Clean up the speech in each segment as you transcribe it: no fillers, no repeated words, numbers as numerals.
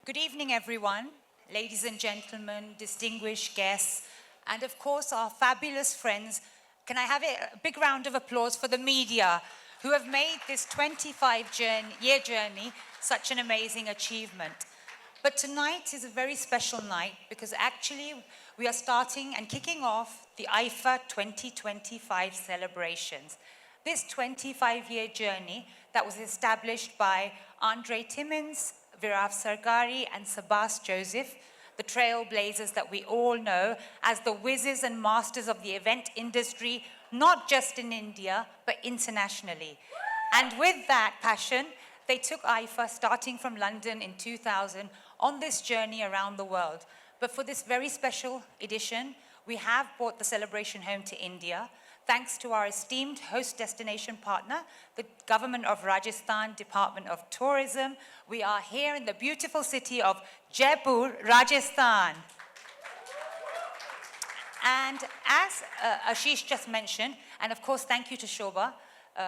Good evening, everyone, ladies and gentlemen, distinguished guests, and of course, our fabulous friends. Can I have a big round of applause for the media who have made this 25-year journey such an amazing achievement? But tonight is a very special night because actually we are starting and kicking off the IIFA 2025 celebrations. This 25-year journey that was established by Andre Timmins, Virav Sarkari, and Sabas Joseph, the trailblazers that we all know as the whizzes and masters of the event industry, not just in India, but internationally. And with that passion, they took IIFA, starting from London in 2000, on this journey around the world. But for this very special edition, we have brought the celebration home to India, thanks to our esteemed host destination partner, the Government of Rajasthan Department of Tourism. We are here in the beautiful city of Jaipur, Rajasthan. And as Ashish just mentioned, and of course thank you to Shobha,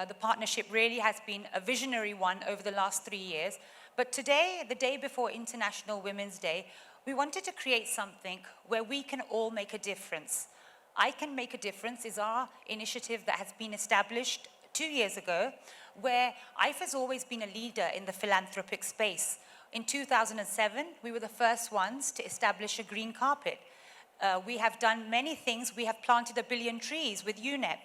the partnership really has been a visionary one over the last 3 years. But today, the day before International Women's Day, we wanted to create something where we can all make a difference. I Can Make a Difference is our initiative that has been established 2 years ago, where IIFA has always been a leader in the philanthropic space. In 2007, we were the first ones to establish a green carpet. We have done many things. We have planted 1 billion trees with UNEP.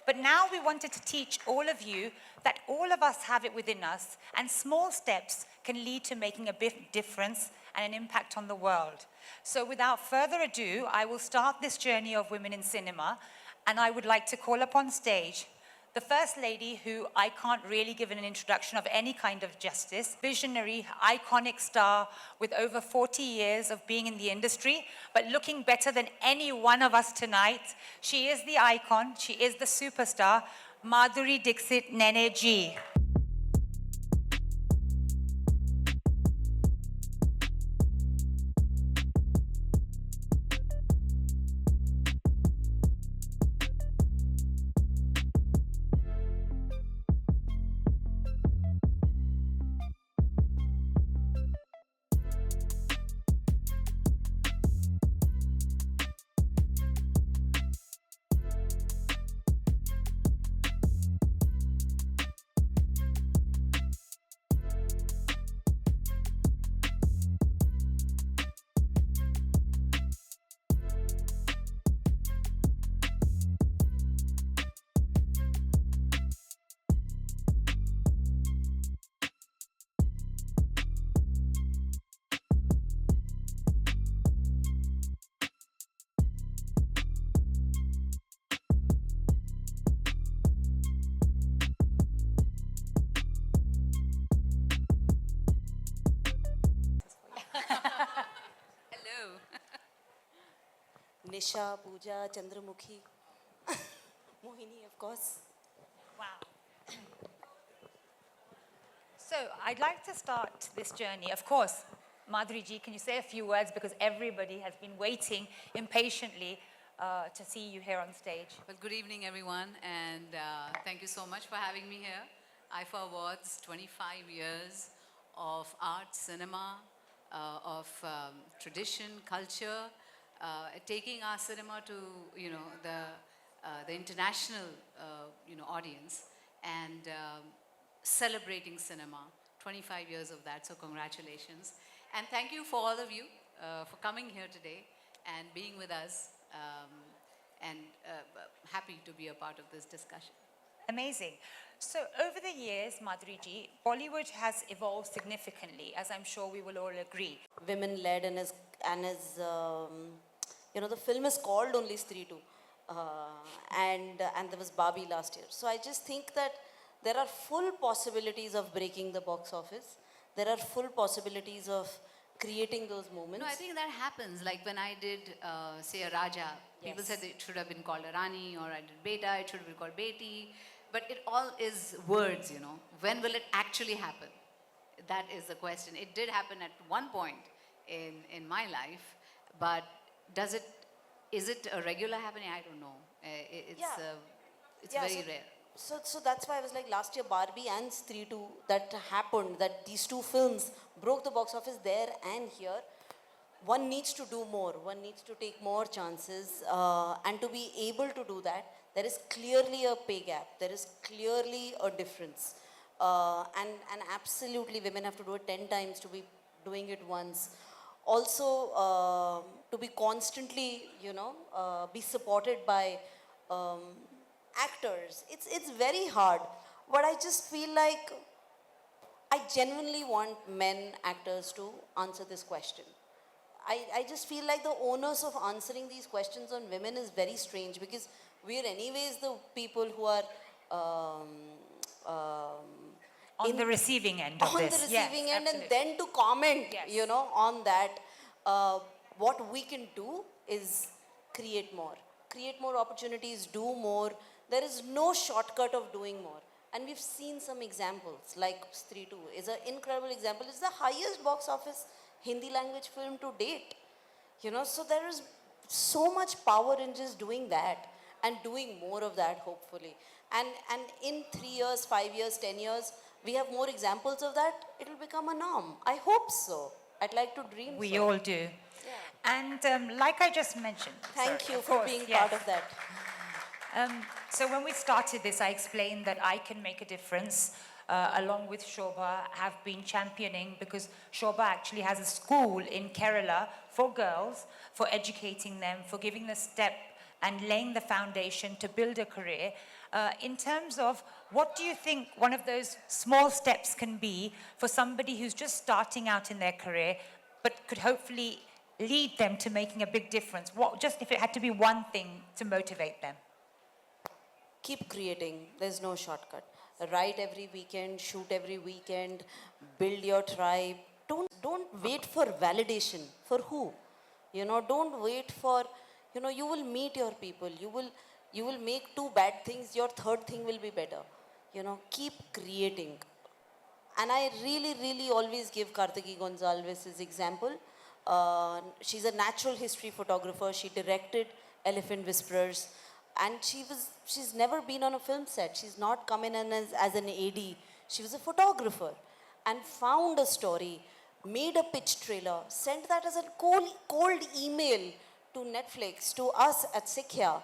But now we wanted to teach all of you that all of us have it within us, and small steps can lead to making a big difference and an impact on the world. So without further ado, I will start this journey of women in cinema, and I would like to call upon stage the First Lady, who I can't really give an introduction of any kind of justice, visionary, iconic star with over 40 years of being in the industry, but looking better than any one of us tonight. She is the icon, she is the superstar, Madhuri Dixit Nene ji. Nisha, Pooja, Chandramukhi, Mohini, of course. Wow. So I'd like to start this journey. Of course, Madhuri ji, can you say a few words, because everybody has been waiting impatiently to see you here on stage. Well, good evening, everyone, and thank you so much for having me here. IIFA Awards, 25 years of art, cinema, of tradition, culture, taking our cinema to the international audience, and celebrating cinema. 25 years of that, so congratulations. And thank you for all of you for coming here today and being with us, and happy to be a part of this discussion. Amazing. So over the years, Madhuri ji, Bollywood has evolved significantly, as I'm sure we will all agree. Women-led, and the film is called only Stree 2. And there was Barbie last year. So I just think that there are full possibilities of breaking the box office. There are full possibilities of creating those moments. No, I think that happens. Like when I did, say, a Raja, people said it should have been called a Rani, or I did Beta, it should have been called Beti. But it all is words, When will it actually happen? That is the question. It did happen at one point in my life, but is it a regular happening? I don't know. It's very rare. So that's why I was like, last year Barbie and Stree 2, that happened, that these two films broke the box office there and here. One needs to do more, one needs to take more chances, and to be able to do that, there is clearly a pay gap, there is clearly a difference. And absolutely women have to do it 10 times to be doing it once. Also, to be constantly, be supported by actors. It's very hard. But I just feel like I genuinely want men actors to answer this question. I just feel like the onus of answering these questions on women is very strange because we're anyways the people who are On the receiving end of on this. the receiving Yes, end, and absolutely. then to comment, Yes. on that. What we can do is create more opportunities, do more. There is no shortcut of doing more. And we've seen some examples, like Stree 2 is an incredible example. It's the highest box office Hindi language film to date. So there is so much power in just doing that and doing more of that, hopefully. And in 3 years, 5 years, 10 years, we have more examples of that, it'll become a norm. I hope so. I'd like to dream We so. all do. And like I just mentioned, Thank sorry, you of for course, being yes. part of that. So when we started this, I explained that I can make a difference, along with Shobha, have been championing, because Shobha actually has a school in Kerala for girls, for educating them, for giving the step and laying the foundation to build a career. In terms of, what do you think one of those small steps can be for somebody who's just starting out in their career, but could hopefully lead them to making a big difference? What, just if it had to be one thing to motivate them? Keep creating. There's no shortcut. Write every weekend, shoot every weekend, build your tribe. Don't wait for validation. For who? Don't wait for, you will meet your people. You will make two bad things, your third thing will be better. Keep creating. And I really, really always give Kartiki Gonzalez's example. She's a natural history photographer. She directed Elephant Whisperers. And she's never been on a film set. She's not come in as an AD. She was a photographer and found a story, made a pitch trailer, sent that as a cold email to Netflix, to us at Sikhya.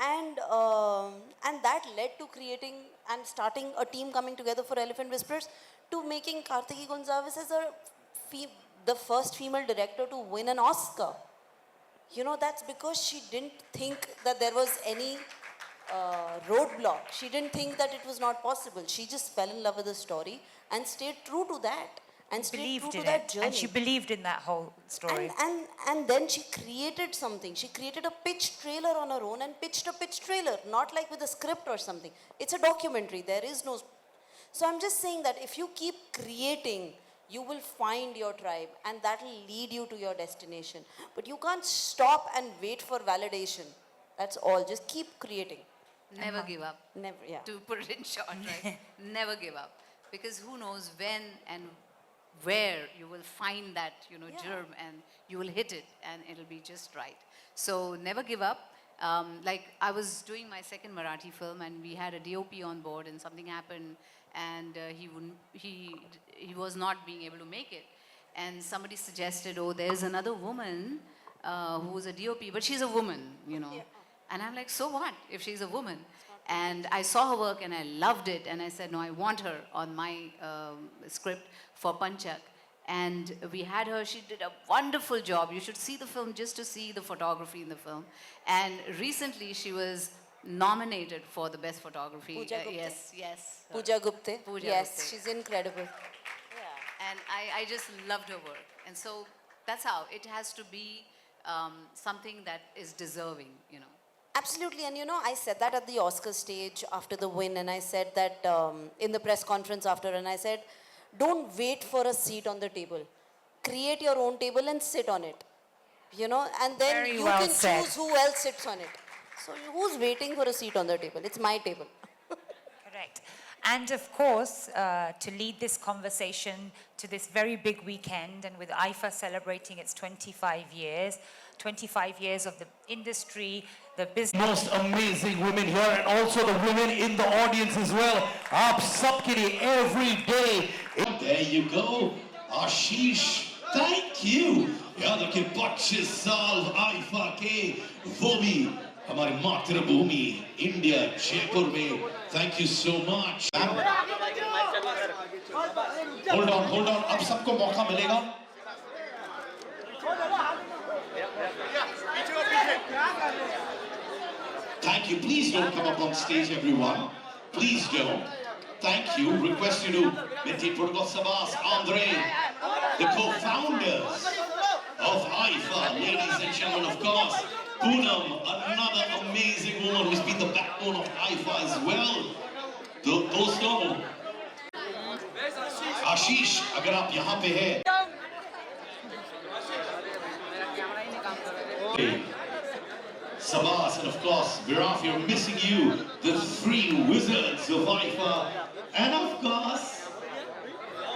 And that led to creating and starting a team coming together for Elephant Whisperers, to making Kartiki Gonzalez as the first female director to win an Oscar. That's because she didn't think that there was any roadblock. She didn't think that it was not possible. She just fell in love with the story and stayed true to that. And stayed Believed true in to that it, journey. and she believed in that whole story. And then she created something. She created a pitch trailer on her own and pitched a pitch trailer, not like with a script or something. It's a documentary. There is no... So I'm just saying that if you keep creating, you will find your tribe, and that will lead you to your destination. But you can't stop and wait for validation. That's all. Just keep creating. Never give up. Never, yeah. To put it in short, right? Never give up. Because who knows when and where you will find that, germ, and you will hit it and it'll be just right. So never give up. Like I was doing my second Marathi film and we had a DOP on board and something happened and he was not being able to make it. And somebody suggested, oh, there's another woman who's a DOP, but she's a woman, Yeah. And I'm like, so what if she's a woman? And I saw her work and I loved it. And I said, no, I want her on my script for Panchak. And we had her, she did a wonderful job. You should see the film just to see the photography in the film. And recently she was nominated for the best photography. Pooja Gupte? Yes. Pooja Gupte. Pooja yes, Gupte. she's incredible. And I just loved her work. And so that's how it has to be something that is deserving, Absolutely, and I said that at the Oscar stage after the win, and I said that in the press conference after, and I said, don't wait for a seat on the table. Create your own table and sit on it, and then Very you well can said. choose who else sits on it. So who's waiting for a seat on the table? It's my table. Correct. And of course, to lead this conversation to this very big weekend, and with IIFA celebrating its 25 years of the industry, the business. Most amazing women here and also the women in the audience as well. Aap sabke liye every day. There you go, Ashish. Thank you. याद रखिए 25 साल IIFA के वो भी हमारी मातृभूमि India Jaipur में. Thank you so much. Hold on. अब सबको मौका मिलेगा. Thank you. Please don't come up on stage, everyone. Please don't. Thank you. Request you to maintain protocol. Sabas, Andre, the co-founders of IIFA, ladies and gentlemen, of course. Poonam, another amazing woman who's been the backbone of IIFA as well. दोस्तों, आशीष, अगर आप यहाँ पे हैं, Sabas, and of course, Viraf, you're missing you, the three wizards of IIFA, and of course,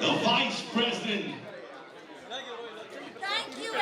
the Vice President. Thank you,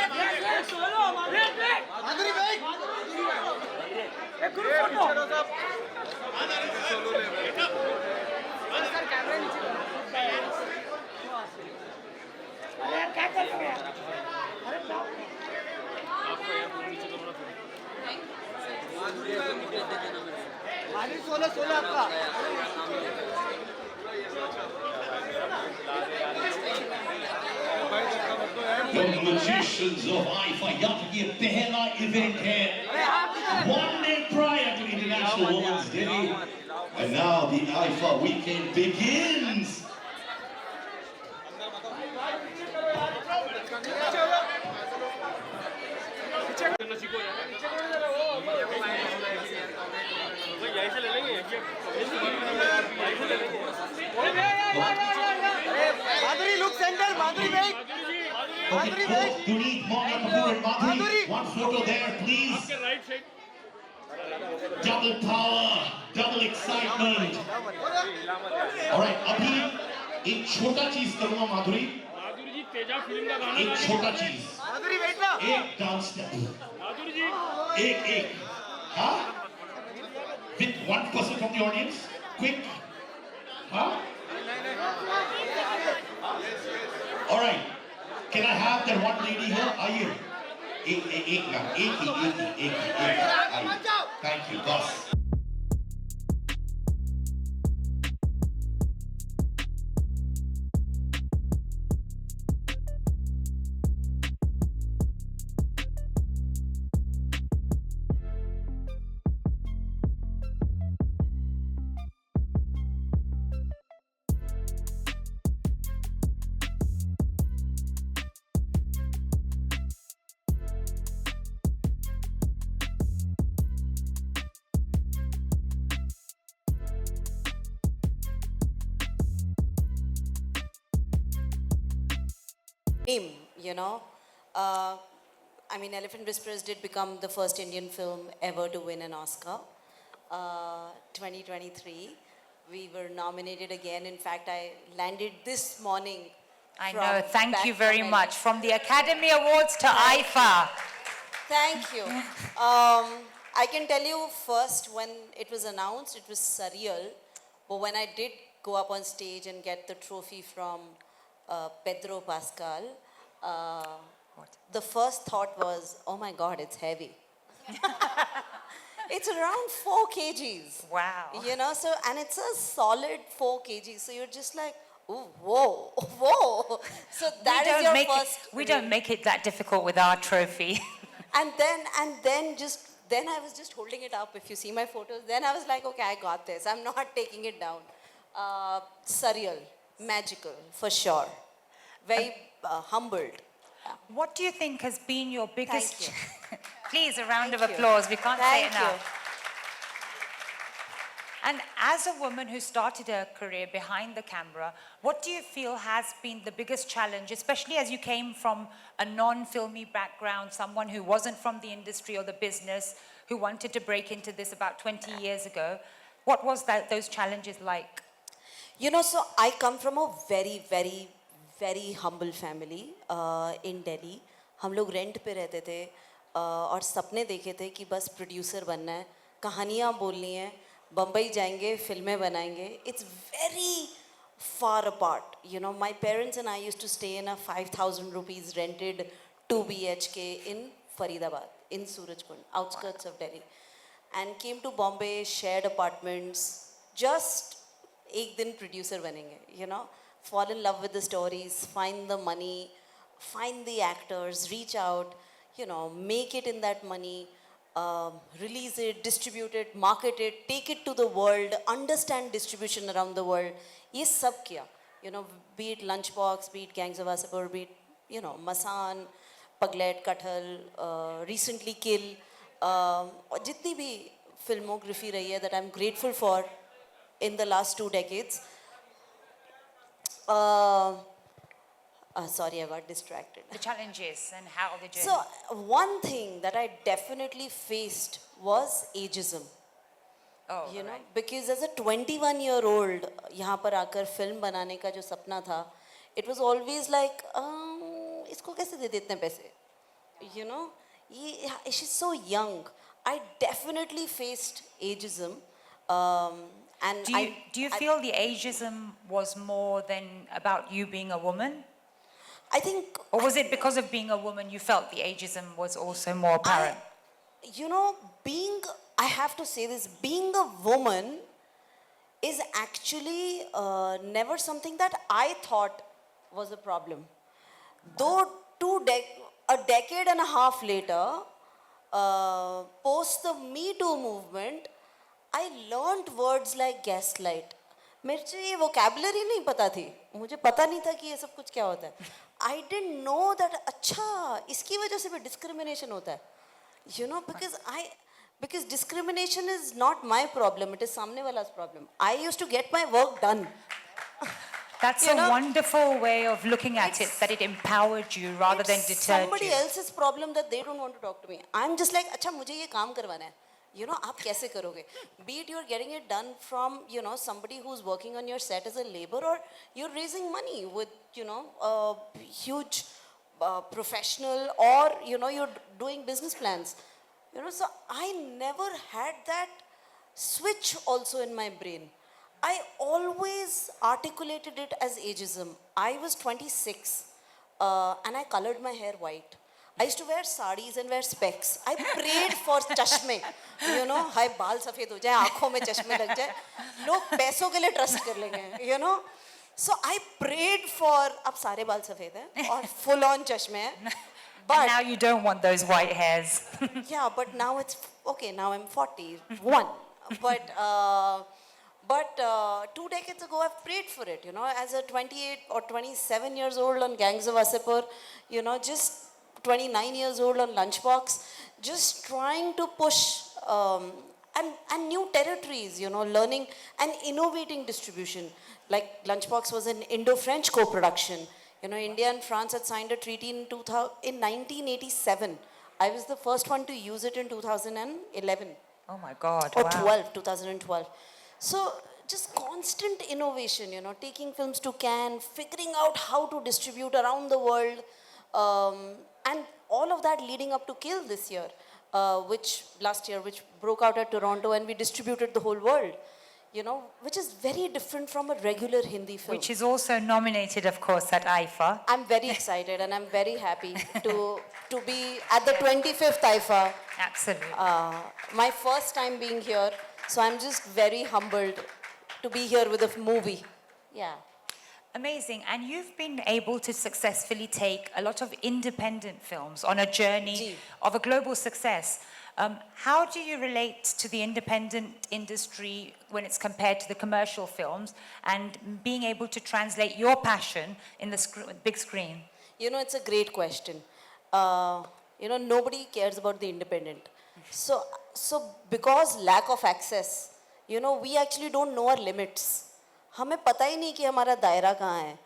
The magicians of IIFA, याद रखिए पहला event है, 1 day prior to International Women's Day, and now the IIFA weekend begins. Madhuri, look center. Madhuri, wait. Okay, both Guneet Monga, Kapoor and Madhuri, one photo there, please. Double power, double excitement. All right, अभी एक छोटा चीज करूँगा माधुरी. एक छोटा चीज. Madhuri, wait now. एक dance step. एक. हाँ? With one person from the audience. Quick. हाँ? All right. Can I have that one lady here? आइए. एक ना. एक ही. आइए. Thank you, boss. You know, I mean, Elephant Whisperers did become the first Indian film ever to win an Oscar. 2023, we were nominated again. In fact, I landed this morning. I from know. Thank back you very from much. From the Academy Awards to IIFA. Thank you. I can tell you first, when it was announced, it was surreal. But when I did go up on stage and get the trophy from Pedro Pascal, the first thought was, oh my God, it's heavy. It's around 4 kgs. Wow. You know, so, and it's a solid 4 kgs. So you're just like, ooh, whoa. So that is your first. We don't make it that difficult with our trophy. And then I was just holding it up. If you see my photos, then I was like, okay, I got this. I'm not taking it down. Surreal, magical, for sure. Very humbled. What do you think has been your biggest... Thank Please, a round Thank of you. applause. We can't say it Thank now. you. And as a woman who started her career behind the camera, what do you feel has been the biggest challenge, especially as you came from a non-filmy background, someone who wasn't from the industry or the business, who wanted to break into this about 20 years ago? What was those challenges like? You know, so I come from a very, very, very humble family in Delhi. हम लोग rent पे रहते थे. और सपने देखे थे कि बस प्रोड्यूसर बनना है, कहानियाँ बोलनी है, बम्बई जाएंगे, फिल्में बनाएंगे. It's very far apart. You know, my parents and I used to stay in a 5,000 rupees rented 2 BHK in Faridabad, in Surajkund, outskirts of Delhi. And came to Bombay, shared apartments, just एक दिन producer बनेंगे, you know, fall in love with the stories, find the money, find the actors, reach out, you know, make it in that money, release it, distribute it, market it, take it to the world, understand distribution around the world. ये सब किया, you know, be it Lunchbox, be it Gangs of Wasseypur, be it, you know, Masan, Paglet, Kathal, recently Kill, और जितनी भी filmography रही है that I'm grateful for in the last 2 decades. Sorry, I got distracted. The challenges and how the journey. So, one thing that I definitely faced was ageism. Oh, You know, right. because as a 21-year-old, यहाँ पर आकर film बनाने का जो सपना था, it was always like, इसको कैसे दे देते हैं पैसे? You know, she's so young. I definitely faced ageism. And Do you feel the ageism was more than about you being a woman? I think, Or was it because of being a woman you felt the ageism was also more apparent? you know, I have to say this, being a woman is actually never something that I thought was a problem. Though a decade and a half later, post the Me Too movement, I learned words like gaslight. मेरे से ये vocabulary नहीं पता थी, मुझे पता नहीं था कि ये सब कुछ क्या होता है. I didn't know that अच्छा इसकी वजह से भी discrimination होता है. You know, because discrimination is not my problem, it is सामने वाला's problem. I used to get my work done. That's You a know, wonderful way of looking at it, that it empowered you rather than It's deterred somebody you. else's problem that they don't want to talk to me. I'm just like, अच्छा मुझे ये काम करवाना है. You know, आप कैसे करोगे? Be it you're getting it done from, you know, somebody who's working on your set as a labor, or you're raising money with, you know, a huge professional, or, you know, you're doing business plans. You know, so I never had that switch also in my brain. I always articulated it as ageism. I was 26 and I colored my hair white. I used to wear sarees and wear specs. I prayed for chashme. You know, हाय बाल सफेद हो जाए, आँखों में चश्मे लग जाए, लोग पैसों के लिए trust कर लेंगे. You know, so I prayed for अब सारे बाल सफेद हैं और full on चश्मे हैं. And But now you don't want those white hairs. yeah, but now it's okay. Now I'm 41. But 2 decades ago, I've prayed for it. You know, as a 28 or 27 years old on Gangs of Wasseypur, you know, just 29 years old on Lunchbox, just trying to push and new territories. You know, learning and innovating distribution. Like Lunchbox was an Indo-French co-production. You know, India and France had signed a treaty in 1987. I was the first one to use it in 2011. Oh my God, Or wow. 2012. So just constant innovation, you know, taking films to Cannes, figuring out how to distribute around the world, and all of that leading up to Kill this year, which broke out at Toronto, and we distributed the whole world. You know, which is very different from a regular Hindi film. Which is also nominated, of course, at IIFA. I'm very excited and I'm very happy to be at the 25th IIFA. Absolutely. My first time being here, so I'm just very humbled to be here with a movie. Yeah. Amazing. And you've been able to successfully take a lot of independent films on a journey Ji. of a global success. How do you relate to the independent industry when it's compared to the commercial films, and being able to translate your passion in the big screen? You know, it's a great question. You know, nobody cares about the independent. So because lack of access, you know, we actually don't know our limits. हमें पता ही नहीं कि हमारा दायरा कहाँ है.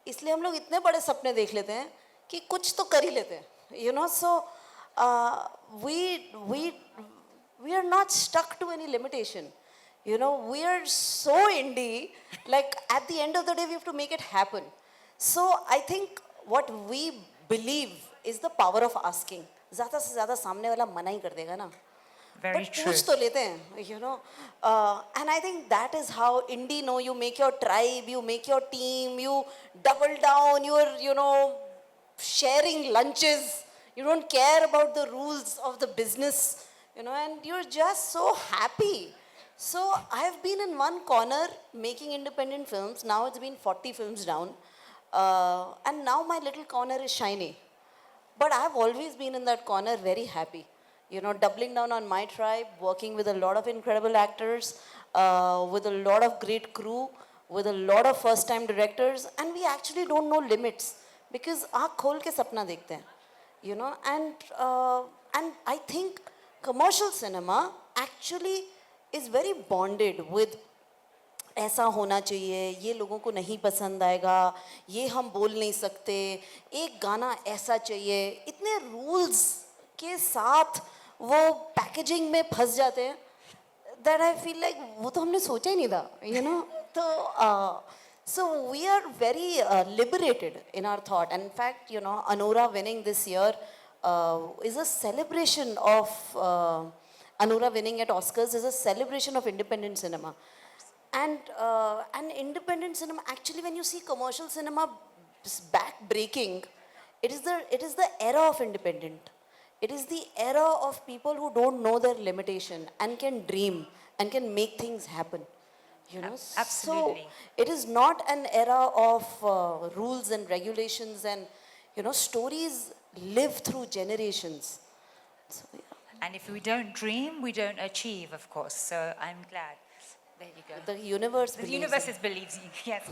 इसलिए हम लोग इतने बड़े सपने देख लेते हैं कि कुछ तो कर ही लेते हैं. You know, so we are not stuck to any limitation. You know, we are so indie, like at the end of the day we have to make it happen. So I think what we believe is the power of asking. ज़्यादा से ज़्यादा सामने वाला मना ही कर देगा ना. Very But true. पूछ तो लेते हैं, you know. And I think that is how indie know you make your tribe, you make your team, you double down, you're, you know, sharing lunches. You don't care about the rules of the business, you know, and you're just so happy. So I've been in one corner making independent films. Now it's been 40 films down. And now my little corner is shiny. But I've always been in that corner very happy. You know, doubling down on my tribe, working with a lot of incredible actors, with a lot of great crew, with a lot of first-time directors, and we actually don't know limits because आँख खोल के सपना देखते हैं, you know, and I think commercial cinema actually is very bonded with ऐसा होना चाहिए, ये लोगों को नहीं पसंद आएगा, ये हम बोल नहीं सकते, एक गाना ऐसा चाहिए, इतने रूल्स के साथ वो पैकेजिंग में फंस जाते हैं that I feel like वो तो हमने सोचा ही नहीं था, you know. तो so we are very liberated in our thought. And in fact, you know, Anura winning this year is a celebration of Anura winning at Oscars is a celebration of independent cinema. And independent cinema, actually, when you see commercial cinema back breaking, it is the era of independent. It is the era of people who don't know their limitation and can dream and can make things happen. You know, Absolutely. So it is not an era of rules and regulations, and you know, stories live through generations. So, yeah. And if we don't dream, we don't achieve, of course. So I'm glad. There you go. The universe The believes universe in is believes you, yes.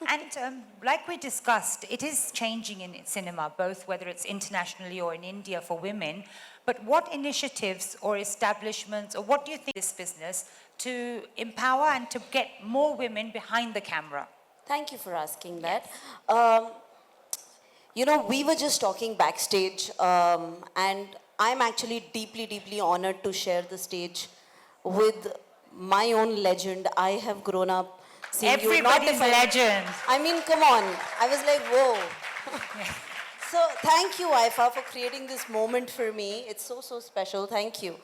And like we discussed, it is changing in cinema, both whether it's internationally or in India for women. But what initiatives or establishments, or what do you think this business to empower and to get more women behind the camera? Thank you for asking that. You know, we were just talking backstage, and I'm actually deeply, deeply honored to share the stage with my own legend. I have grown up seeing you. Not Everybody's if I- legend. I mean, come on. I was like, whoa. So thank you, IIFA, for creating this moment for me. It's so, so special. Thank you.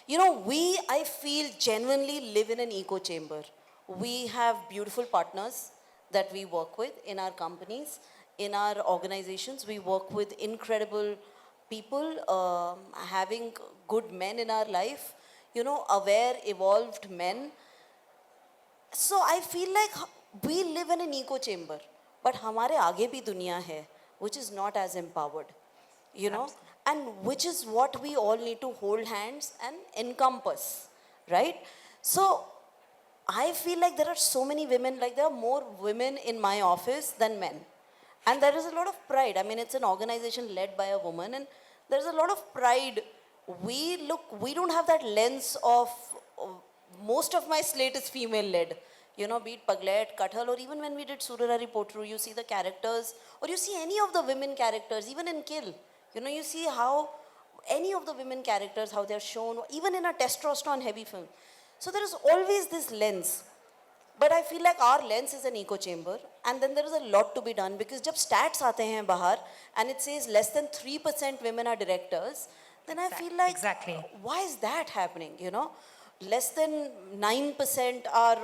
You know, I feel, genuinely live in an echo chamber. We have beautiful partners that we work with in our companies, in our organizations. We work with incredible people, having good men in our life, you know, aware, evolved men. So I feel like we live in an echo chamber, but हमारे आगे भी दुनिया है, which is not as empowered, you know, and which is what we all need to hold hands and encompass, right? So I feel like there are so many women, like there are more women in my office than men. And there is a lot of pride. I mean, it's an organization led by a woman, and there's a lot of pride. We don't have that lens of, most of my slate is female led. You know, be it Paglet, Kathal, or even when we did Surarari Potru, you see the characters, or you see any of the women characters, even in Kill. You know, you see how any of the women characters, how they're shown, even in a testosterone heavy film. So there is always this lens. But I feel like our lens is an echo chamber, and then there is a lot to be done, because जब stats आते हैं बाहर and it says less than 3% women are directors, then I feel like, Exactly. why is that happening, you know? Less than 9% are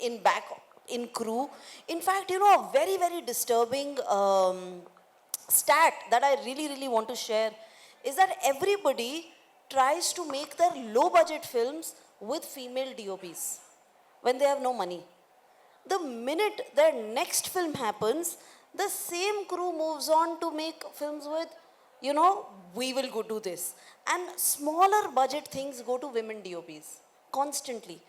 in crew. In fact, you know, a very, very disturbing stat that I really, really want to share is that everybody tries to make their low budget films with female DOPs when they have no money. The minute their next film happens, the same crew moves on to make films with, you know, we will go do this. And smaller budget things go to women DOPs constantly.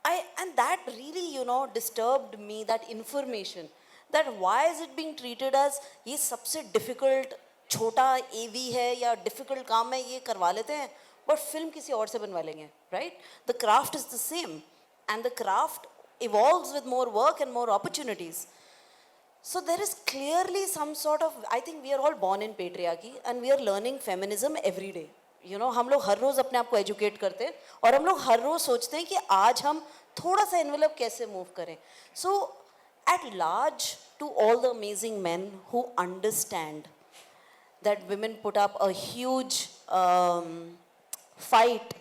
And that really, you know, disturbed me, that information. That why is it being treated as ये सबसे difficult छोटा AV है या difficult काम है ये करवा लेते हैं, but film किसी और से बनवा लेंगे, right? The craft is the same, and the craft evolves with more work and more opportunities. So there is clearly some sort of, I think we are all born in patriarchy and we are learning feminism every day. You know, हम लोग हर रोज अपने आप को educate करते हैं और हम लोग हर रोज सोचते हैं कि आज हम थोड़ा सा envelope कैसे move करें. So at large, to all the amazing men who understand that women put up a huge fight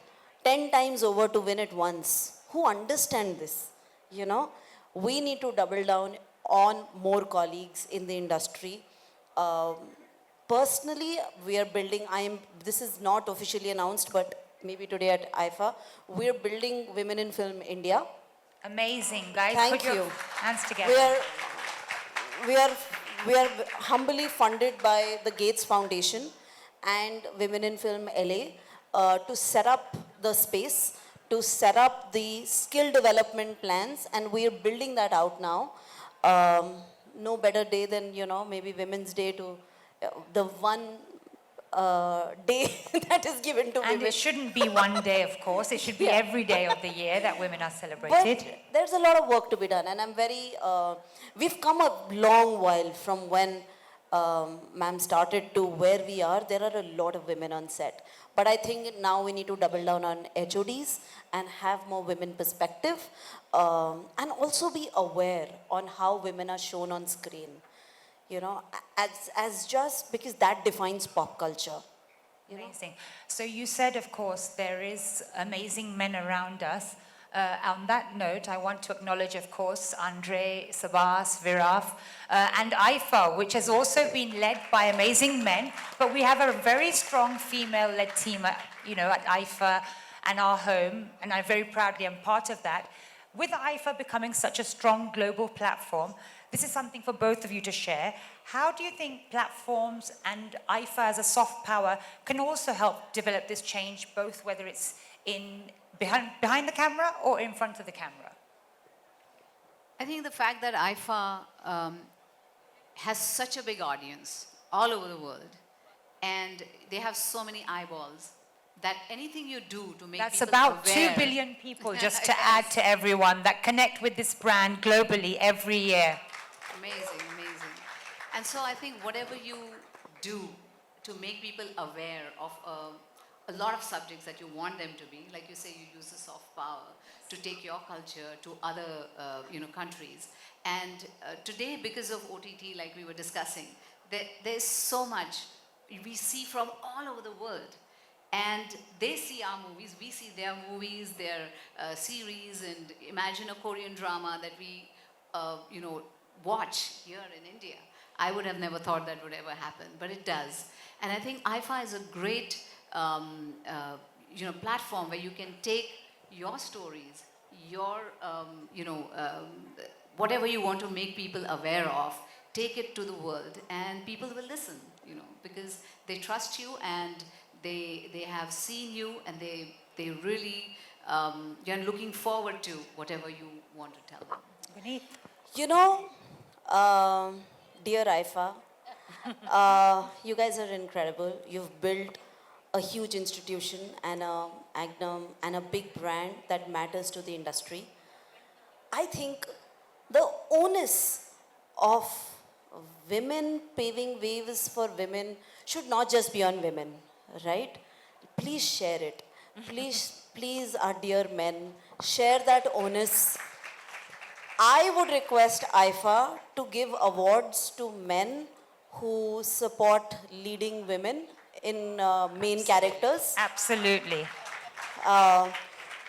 10 times over to win it once, who understand this, you know, we need to double down on more colleagues in the industry. Um, Personally, we are building, this is not officially announced, but maybe today at IIFA, we are building Women in Film India. Amazing, guys. Thank Put your you. hands together. We are, we are humbly funded by the Gates Foundation and Women in Film LA to set up the space, to set up the skill development plans, and we are building that out now. No better day than, you know, maybe Women's Day to the one day that is given to And women. it shouldn't be one day, of course. It should be Yeah. every day of the year that women are celebrated. But there's a lot of work to be done, and I'm very. We've come a long while from when ma'am started to where we are. There are a lot of women on set, but I think now we need to double down on HODs and have more women perspective, and also be aware on how women are shown on screen. You know, as just because that defines pop culture. You know? Amazing. So you said, of course, there is amazing men around us. On that note, I want to acknowledge, of course, Andre, Sabas, Viraf, and IIFA, which has also been led by amazing men. But we have a very strong female-led team, at IIFA and our home, and I very proudly am part of that. With IIFA becoming such a strong global platform, this is something for both of you to share. How do you think platforms and IIFA as a soft power can also help develop this change, both whether it's behind the camera or in front of the camera? I think the fact that IIFA has such a big audience all over the world, and they have so many eyeballs, that anything you do to make That's people about aware, 2 billion people, just to add to everyone, that connect with this brand globally every year. Amazing, amazing. And so I think whatever you do to make people aware of a lot of subjects that you want them to be, like you say, you use the soft power to take your culture to other countries. And today, because of OTT, like we were discussing, there's so much we see from all over the world. And they see our movies, we see their movies, their series, and imagine a Korean drama that we, watch here in India. I would have never thought that would ever happen, but it does. And I think IIFA is a great, platform where you can take your stories, your, whatever you want to make people aware of, take it to the world, and people will listen, because they trust you and they have seen you, and they really you're looking forward to whatever you want to tell them. Guneet? You know, dear IIFA, you guys are incredible. You've built a huge institution and a big brand that matters to the industry. I think the onus of women paving ways for women should not just be on women, right? Please share it. Please, our dear men, share that onus. I would request IIFA to give awards to men who support leading women in main characters, Absolutely.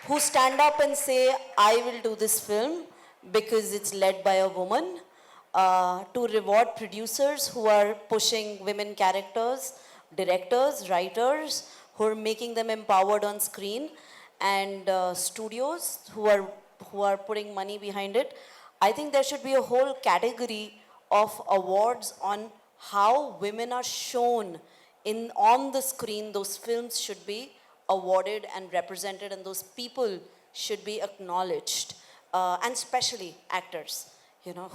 who stand up and say, I will do this film because it's led by a woman, to reward producers who are pushing women characters, directors, writers, who are making them empowered on screen, and studios who are putting money behind it. I think there should be a whole category of awards on how women are shown on the screen. Those films should be awarded and represented, and those people should be acknowledged, and especially actors,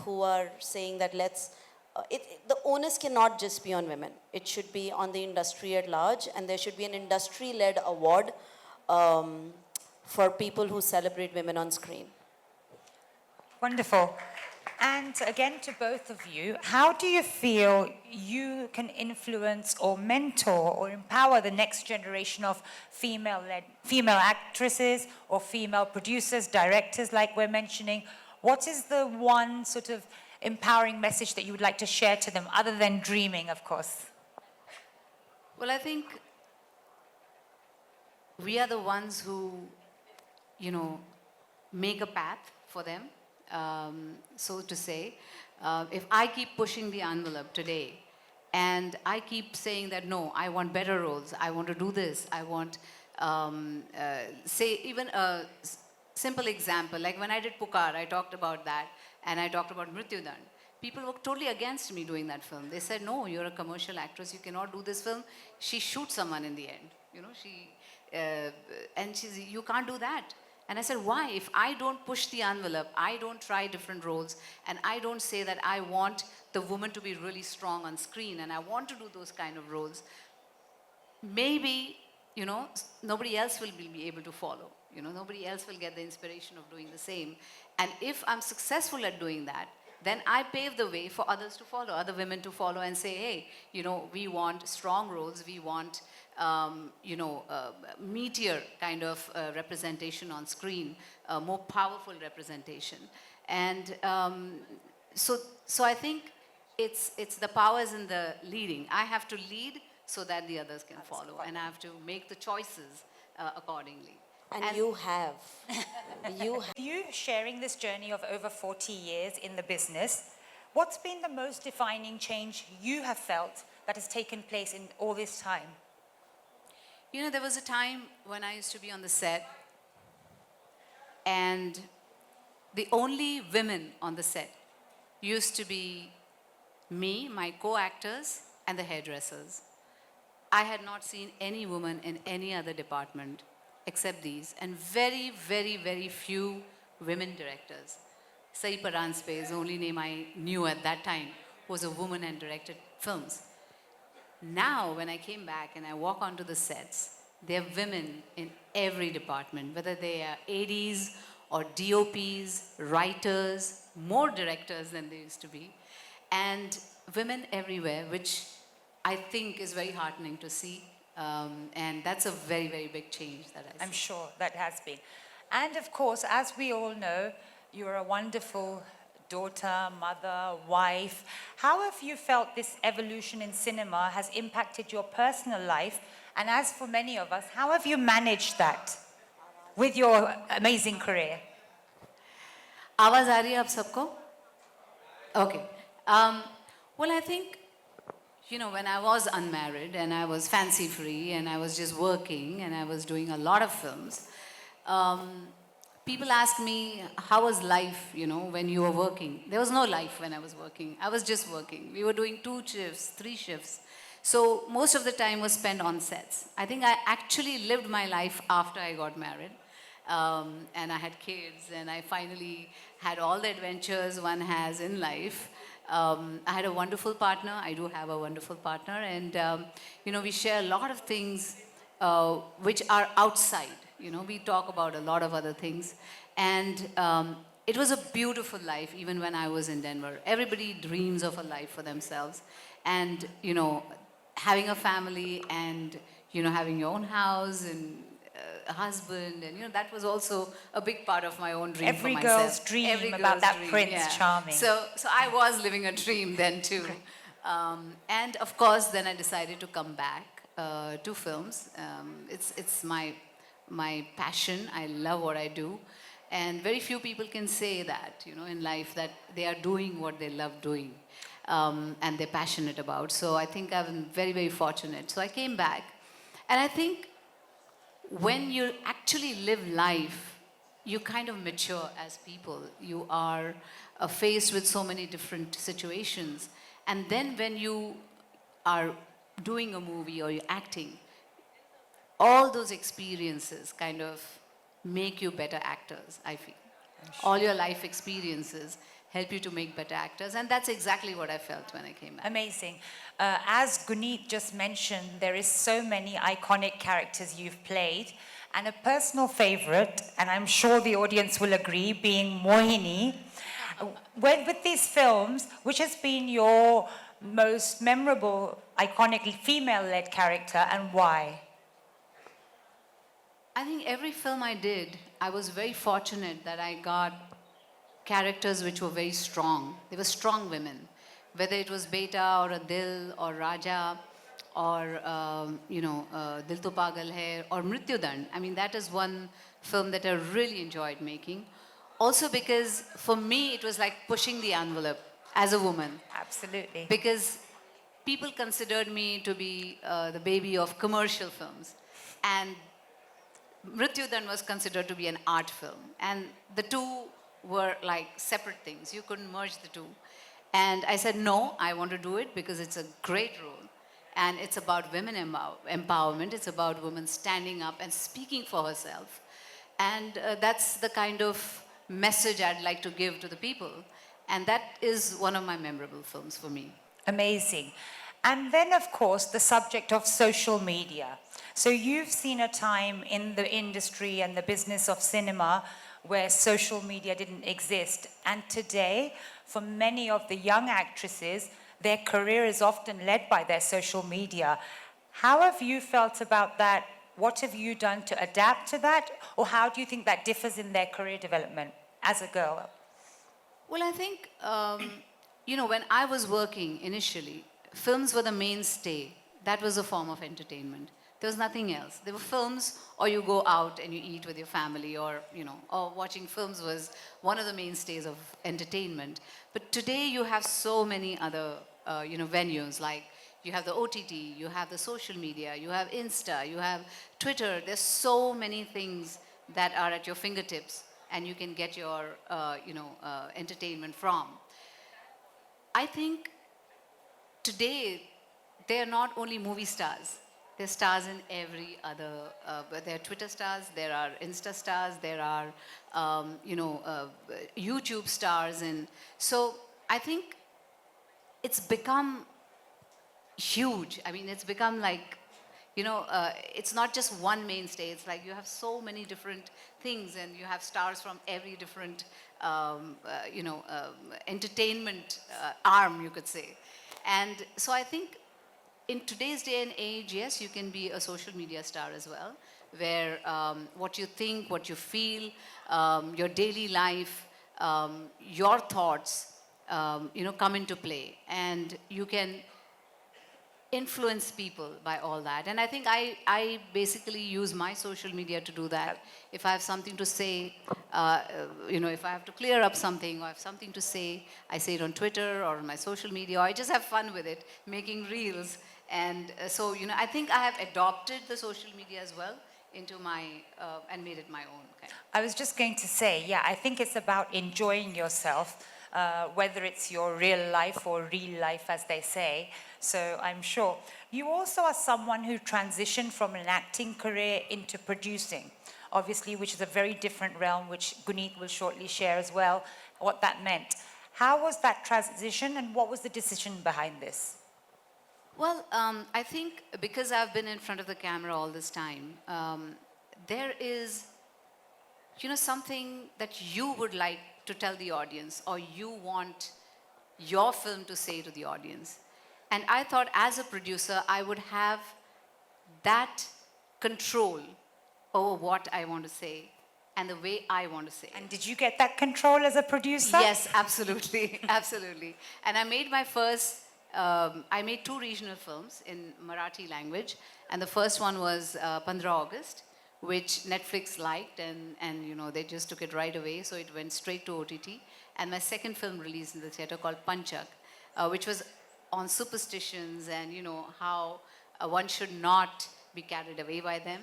who are saying that the onus cannot just be on women. It should be on the industry at large, and there should be an industry-led award for people who celebrate women on screen. Wonderful. And again, to both of you, how do you feel you can influence or mentor or empower the next generation of female actresses or female producers, directors, like we're mentioning? What is the one sort of empowering message that you would like to share to them, other than dreaming, of course? Well, I think we are the ones who, make a path for them, so to say. If I keep pushing the envelope today, and I keep saying that, no, I want better roles, I want to do this, I want, say, even a simple example, like when I did Pukar, I talked about that, and I talked about Mrityudand. People were totally against me doing that film. They said, no, you're a commercial actress, you cannot do this film. She shoots someone in the end, and she's, you can't do that. And I said, why? If I don't push the envelope, I don't try different roles, and I don't say that I want the woman to be really strong on screen, and I want to do those kind of roles, maybe, nobody else will be able to follow. Nobody else will get the inspiration of doing the same. And if I'm successful at doing that, then I pave the way for others to follow, other women to follow and say, hey, we want strong roles, we want, meatier kind of representation on screen, more powerful representation. And so I think it's the powers in the leading. I have to lead so that the others can follow, and I have to make the choices accordingly. And you have. You sharing this journey of over 40 years in the business, what's been the most defining change you have felt that has taken place in all this time? There was a time when I used to be on the set, and the only women on the set used to be me, my co-actors, and the hairdressers. I had not seen any woman in any other department except these, and very, very, very few women directors. Sai Paranspe's only name I knew at that time was a woman and directed films. Now, when I came back and I walk onto the sets, there are women in every department, whether they are ADs or DOPs, writers, more directors than they used to be, and women everywhere, which I think is very heartening to see. And that's a very, very big change that I see. I'm sure that has been. And of course, as we all know, you're a wonderful daughter, mother, wife. How have you felt this evolution in cinema has impacted your personal life? And as for many of us, how have you managed that with your amazing career? आवाज आ रही है आप सबको? Okay. Well, I think, when I was unmarried and I was fancy free and I was just working and I was doing a lot of films, people ask me, how was life, when you were working? There was no life when I was working. I was just working. We were doing 2 shifts, 3 shifts. So most of the time was spent on sets. I think I actually lived my life after I got married. And I had kids, and I finally had all the adventures one has in life. I had a wonderful partner. I do have a wonderful partner, and we share a lot of things which are outside. We talk about a lot of other things, and it was a beautiful life. Even when I was in Denver, everybody dreams of a life for themselves, and having a family, and having your own house and a husband, and that was also a big part of my own dream Every for myself. girl's dream about that prince charming. So I was living a dream then too. And of course, then I decided to come back to films. It's my passion. I love what I do. And very few people can say that, in life, that they are doing what they love doing, and they're passionate about. So I think I'm very, very fortunate. So I came back, and I think when you actually live life, you kind of mature as people. You are faced with so many different situations. And then when you are doing a movie or you're acting, all those experiences kind of make you better actors, I feel. All your life experiences help you to make better actors, and that's exactly what I felt when I came back. Amazing. As Guneet just mentioned, there is so many iconic characters you've played, and a personal favorite, and I'm sure the audience will agree, being Mohini. With these films, which has been your most memorable, iconic female-led character, and why? I think every film I did, I was very fortunate that I got characters which were very strong. They were strong women, whether it was Beta or a Dil or Raja or Dil To Pagal Hai or Mrityudand. I mean, that is one film that I really enjoyed making. Also because for me it was like pushing the envelope as a woman. Absolutely. Because people considered me to be the baby of commercial films, and Mrityudan was considered to be an art film, and the two were like separate things. You couldn't merge the two. And I said, no, I want to do it because it's a great role. And it's about women empowerment. It's about women standing up and speaking for herself. And that's the kind of message I'd like to give to the people. And that is one of my memorable films for me. Amazing. And then, of course, the subject of social media. So you've seen a time in the industry and the business of cinema where social media didn't exist. And today, for many of the young actresses, their career is often led by their social media. How have you felt about that? What have you done to adapt to that? Or how do you think that differs in their career development as a girl? Well, I think, when I was working initially, films were the mainstay. That was a form of entertainment. There was nothing else. There were films, or you go out and you eat with your family, or watching films was one of the mainstays of entertainment. But today you have so many other, venues. Like you have the OTT, you have the social media, you have Insta, you have Twitter. There's so many things that are at your fingertips, and you can get your, entertainment from. I think today, they're not only movie stars. They're stars in every other, there are Twitter stars, there are Insta stars, there are, YouTube stars. And so I think it's become huge. I mean, it's become like, it's not just one mainstay. It's like you have so many different things, and you have stars from every different, entertainment arm, you could say. And so I think in today's day and age, yes, you can be a social media star as well, where what you think, what you feel, your daily life, your thoughts, come into play. And you can influence people by all that. And I think I basically use my social media to do that. If I have something to say, if I have to clear up something, or I have something to say, I say it on Twitter or on my social media, or I just have fun with it, making reels. And so, I think I have adopted the social media as well into my, and made it my own. Okay. I was just going to say, yeah, I think it's about enjoying yourself, whether it's your real life or real life, as they say. So I'm sure. You also are someone who transitioned from an acting career into producing, obviously, which is a very different realm, which Guneet will shortly share as well, what that meant. How was that transition, and what was the decision behind this? Well, I think because I've been in front of the camera all this time, there is, something that you would like to tell the audience, or you want your film to say to the audience. And I thought as a producer, I would have that control over what I want to say and the way I want to say it. And did you get that control as a producer? Yes, absolutely, absolutely. And I made my first, I made 2 regional films in Marathi language. And the first one was 15 August, which Netflix liked, and they just took it right away, so it went straight to OTT. And my second film released in the theater called Panchak, which was on superstitions and how one should not be carried away by them.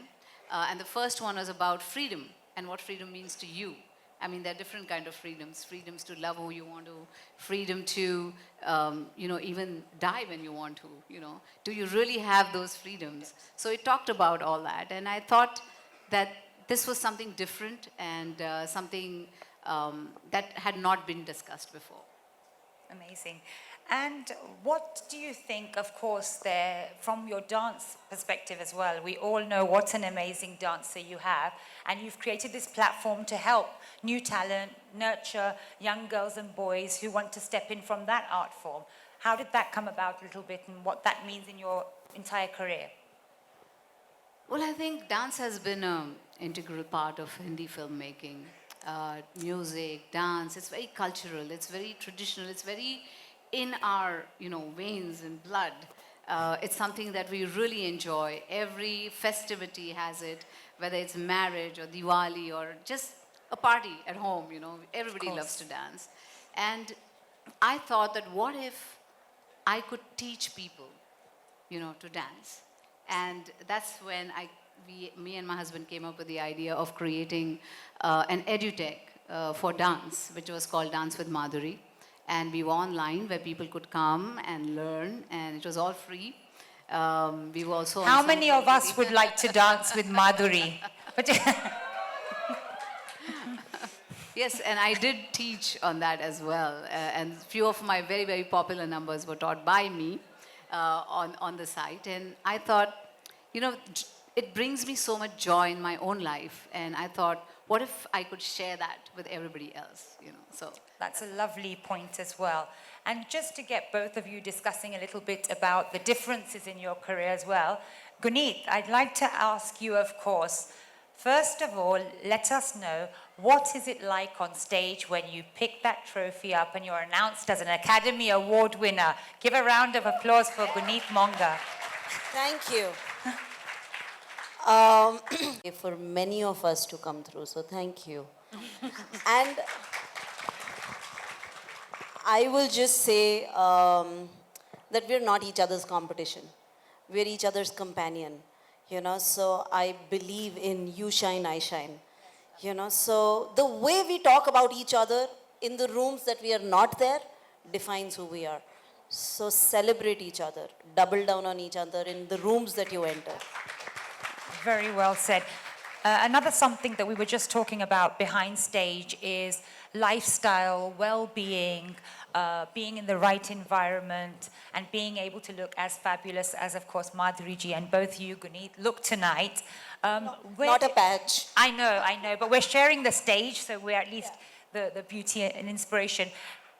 And the first one was about freedom and what freedom means to you. I mean, there are different kind of freedoms. Freedoms to love who you want to, freedom to, even die when you want to, Do you really have those freedoms? So it talked about all that. And I thought that this was something different and something that had not been discussed before. Amazing. And what do you think, of course, there, from your dance perspective as well, we all know what an amazing dancer you have, and you've created this platform to help new talent, nurture young girls and boys who want to step in from that art form. How did that come about a little bit, and what that means in your entire career? Well, I think dance has been an integral part of Hindi filmmaking music, dance. It's very cultural. It's very traditional. It's very in our, veins and blood. It's something that we really enjoy. Every festivity has it, whether it's marriage or Diwali or just a party at home, everybody loves to dance. And I thought that what if I could teach people, to dance? And that's when me and my husband came up with the idea of creating an edutech for dance, which was called Dance with Madhuri. And we were online where people could come and learn, and it was all free. We were also How many of us would like to dance with Madhuri? Yes, and I did teach on that as well. And few of my very, very popular numbers were taught by me on the site. And I thought, it brings me so much joy in my own life. And I thought, what if I could share that with everybody else, So That's a lovely point as well. And just to get both of you discussing a little bit about the differences in your career as well, Guneet, I'd like to ask you, of course, first of all, let us know, what is it like on stage when you pick that trophy up and you're announced as an Academy Award winner? Give a round of applause for Guneet Monga. Thank you. For many of us to come through, so thank you. And I will just say that we're not each other's competition. We're each other's companion, so I believe in you shine, I shine. So the way we talk about each other in the rooms that we are not there defines who we are. So celebrate each other, double down on each other in the rooms that you enter. Very well said. Another something that we were just talking about behind stage is lifestyle, well-being, being in the right environment, and being able to look as fabulous as, of course, Madhuri ji and both you, Guneet, look tonight. Not a patch. I know, but we're sharing the stage, so we're at least the beauty and inspiration.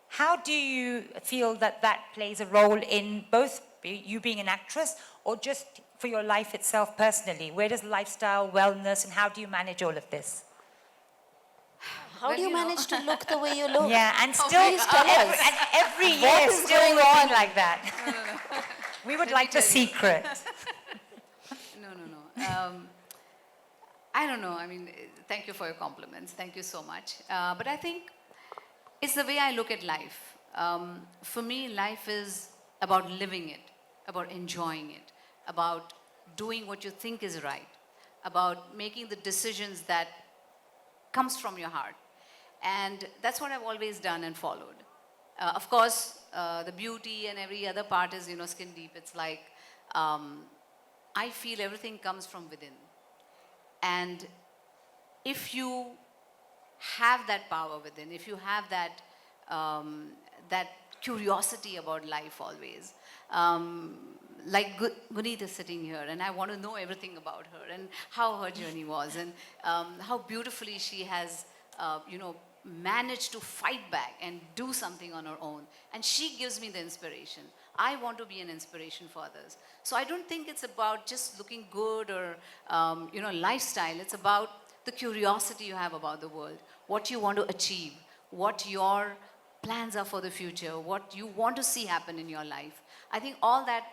How do you feel that plays a role in both you being an actress or just for your life itself personally? Where does lifestyle, wellness, and how do you manage all of this? How do you manage to look the way you look? Yeah, and still every year What is still going looking on? like that. We would like the secret. No. I don't know. I mean, thank you for your compliments. Thank you so much. But I think it's the way I look at life. For me, life is about living it, about enjoying it, about doing what you think is right, about making the decisions that comes from your heart. And that's what I've always done and followed. Of course, the beauty and every other part is, skin deep. It's like, I feel everything comes from within. And if you have that power within, if you have that, that curiosity about life always, like Guneet is sitting here, and I want to know everything about her and how her journey was, and how beautifully she has, managed to fight back and do something on her own. And she gives me the inspiration. I want to be an inspiration for others. So I don't think it's about just looking good or, lifestyle. It's about the curiosity you have about the world, what you want to achieve, what your plans are for the future, what you want to see happen in your life. I think all that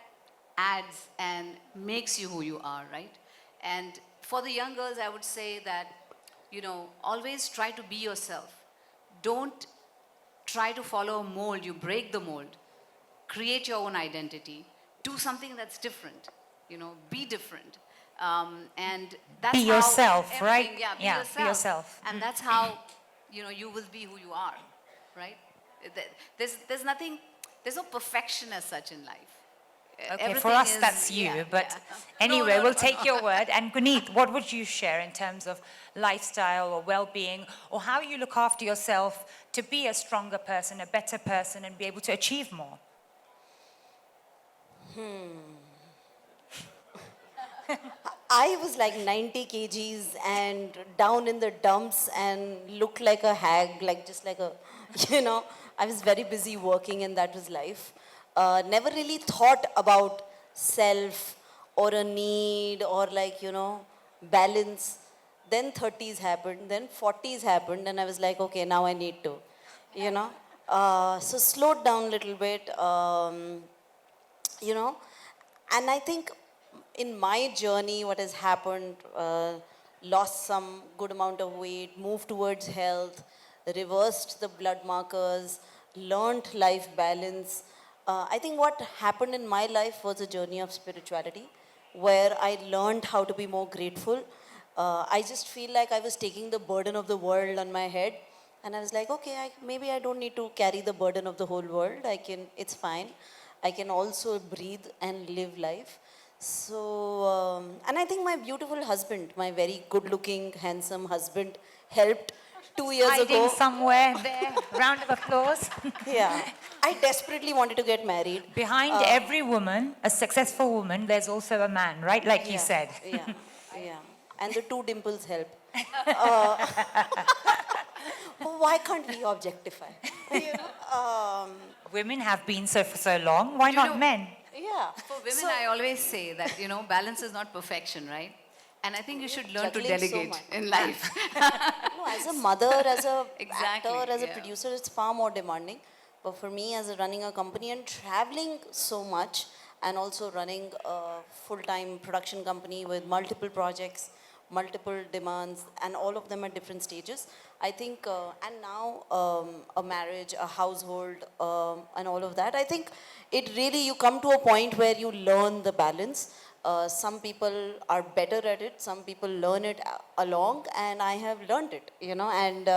adds and makes you who you are, right? And for the young girls, I would say that, always try to be yourself. Don't try to follow a mold. You break the mold. Create your own identity. Do something that's different. Be different. And that's Be how yourself, everything- right? Yeah, be Yeah, yourself. be yourself. And that's how, you will be who you are, right? There's nothing, there's no perfection as such in life. Okay, Everything for us is- that's you, yeah, but yeah. anyway, No, we'll take your word. And Guneet, what would you share in terms of lifestyle or well-being, or how you look after yourself to be a stronger person, a better person, and be able to achieve more? I was like 90 kgs and down in the dumps and looked like a hag, just like a, I was very busy working and that was life. Never really thought about self or a need or balance. then 30s happened, then 40s happened, and I was like, okay, now I need to, you know. So slowed down a little bit, you know. And I think in my journey, what has happened, lost some good amount of weight, moved towards health, reversed the blood markers, learned life balance. I think what happened in my life was a journey of spirituality where I learned how to be more grateful. I just feel like I was taking the burden of the world on my head. And I was like, okay, maybe I don't need to carry the burden of the whole world. It's fine. I can also breathe and live life. So, and I think my beautiful husband, my very good looking, handsome husband, helped 2 years Hiding ago. somewhere there. Round of applause. Yeah. I desperately wanted to get married. Behind every woman, a successful woman, there's also a man, right? Like you Yeah, said. Yeah, yeah. And the two dimples help. Why can't we objectify? You know? Women have been so for so long. Why You not know- men? Yeah. For women, So- I always say that, balance is not perfection, right? And I think you should learn to Juggling so delegate much. in life. No, as a mother, as a Exactly, actor, as a yeah. producer, it's far more demanding. But for me, as a running a company and traveling so much, and also running a full-time production company with multiple projects, multiple demands, and all of them at different stages, I think, and now a marriage, a household, and all of that, I think it really, you come to a point where you learn the balance. Some people are better at it, some people learn it along, and I have learned it, and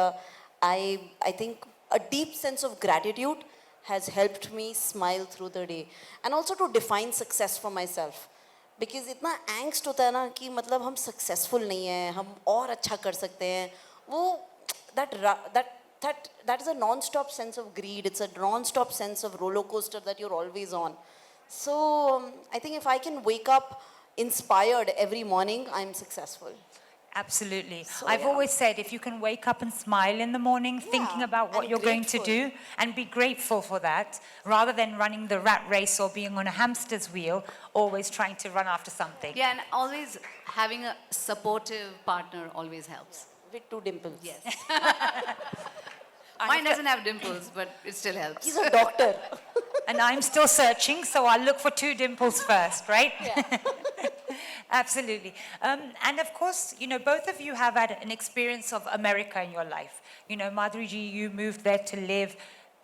I think a deep sense of gratitude has helped me smile through the day, and also to define success for myself. Because इतना angst होता है ना कि मतलब हम successful नहीं हैं, हम और अच्छा कर सकते हैं, वो that is a non-stop sense of greed. It's a non-stop sense of roller coaster that you're always on. So I think if I can wake up inspired every morning, I'm successful. Absolutely. So, I've yeah. always said if you can wake up and smile in the morning, thinking about what and you're going to grateful. do and be grateful for that, rather than running the rat race or being on a hamster's wheel, always trying to run after something. Yeah, and always having a supportive partner always helps. With two dimples. Yes. Mine doesn't have dimples, but it still helps. He's a doctor. And I'm still searching, so I'll look for two dimples first, right? Yeah. Absolutely. And of course, both of you have had an experience of America in your life. Madhuri ji, you moved there to live.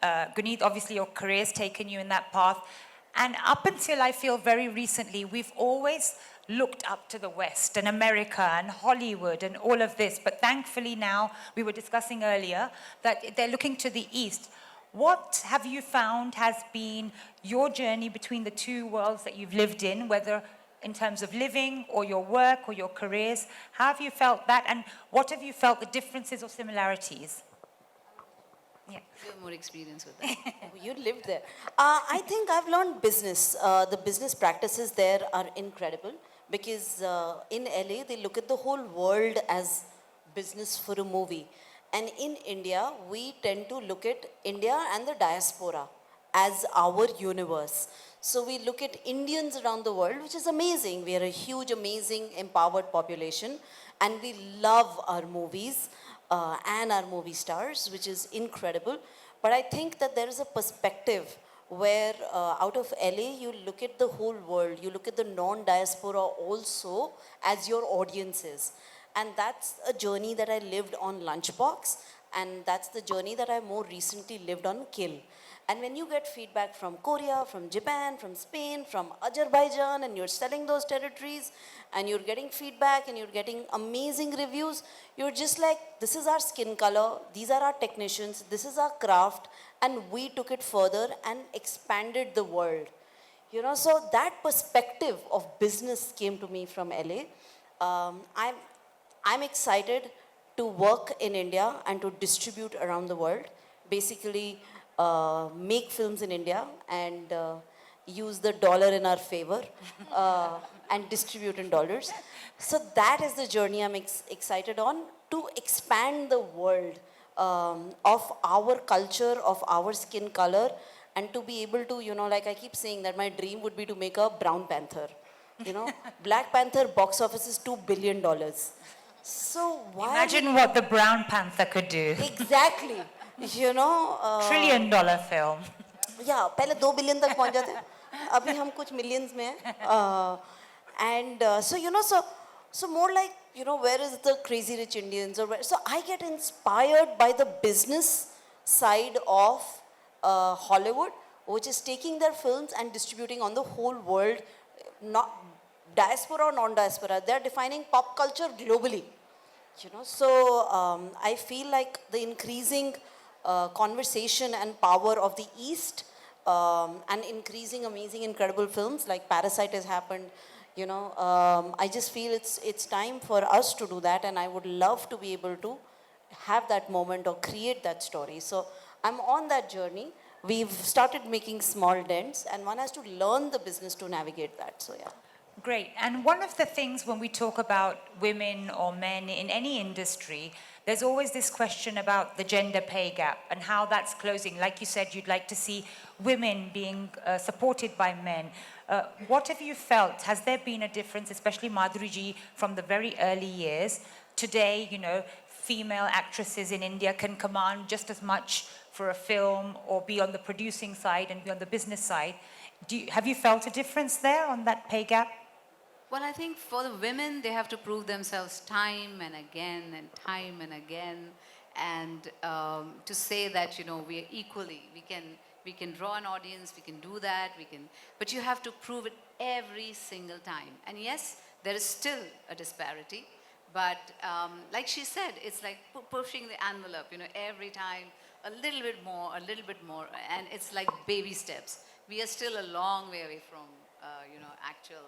Guneet, obviously your career's taken you in that path. And up until I feel very recently, we've always looked up to the West and America and Hollywood and all of this. But thankfully now, we were discussing earlier, that they're looking to the East. What have you found has been your journey between the two worlds that you've lived in, whether in terms of living or your work or your careers? How have you felt that, and what have you felt the differences or similarities? Yeah. You have more experience with that. You lived there. I think I've learned business. The business practices there are incredible because in LA, they look at the whole world as business for a movie. And in India, we tend to look at India and the diaspora as our universe. So we look at Indians around the world, which is amazing. We are a huge, amazing, empowered population. And we love our movies and our movie stars, which is incredible. But I think that there is a perspective where out of LA, you look at the whole world. You look at the non-diaspora also as your audiences. And that's a journey that I lived on Lunchbox. And that's the journey that I more recently lived on Kill. And when you get feedback from Korea, from Japan, from Spain, from Azerbaijan, and you're selling those territories, and you're getting feedback, and you're getting amazing reviews, you're just like, this is our skin color, these are our technicians, this is our craft, and we took it further and expanded the world. So that perspective of business came to me from LA. I'm excited to work in India and to distribute around the world. Basically, make films in India and use the dollar in our favor and distribute in dollars. So that is the journey I'm excited on, to expand the world of our culture, of our skin color, and to be able to, like I keep saying that my dream would be to make a Brown Panther. Black Panther box office is $2 billion. So why? Imagine what the Brown Panther could do. Exactly. You know. $1 trillion film. या पहले 2 billion तक पहुंच जाते हैं अभी हम कुछ millions में हैं and so you know so more like you know where is the crazy rich Indians or where, so I get inspired by the business side of Hollywood, which is taking their films and distributing on the whole world, not diaspora or non-diaspora. They're defining pop culture globally, you know. So I feel like the increasing conversation and power of the East and increasing amazing, incredible films like Parasite has happened. You know, I just feel it's time for us to do that, and I would love to be able to have that moment or create that story. So I'm on that journey. We've started making small dents, and one has to learn the business to navigate that. So yeah. Great. And one of the things when we talk about women or men in any industry, there's always this question about the gender pay gap and how that's closing. Like you said, you'd like to see women being supported by men. What have you felt? Has there been a difference, especially Madhuri ji, from the very early years? Today, you know, female actresses in India can command just as much for a film or be on the producing side and be on the business side. Have you felt a difference there on that pay gap? Well, I think for the women, they have to prove themselves time and again and time and again. And to say that, you know, we are equally, we can draw an audience, we can do that, but you have to prove it every single time. And yes, there is still a disparity, but like she said, it's like pushing the envelope, you know, every time, a little bit more, and it's like baby steps. We are still a long way away from, you know, actual,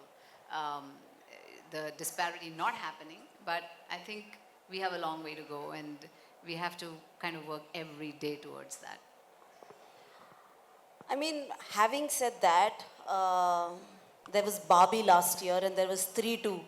the disparity not happening, but I think we have a long way to go, and we have to kind of work every day towards that. I mean, having said that, there was Barbie last year and there was 3-2.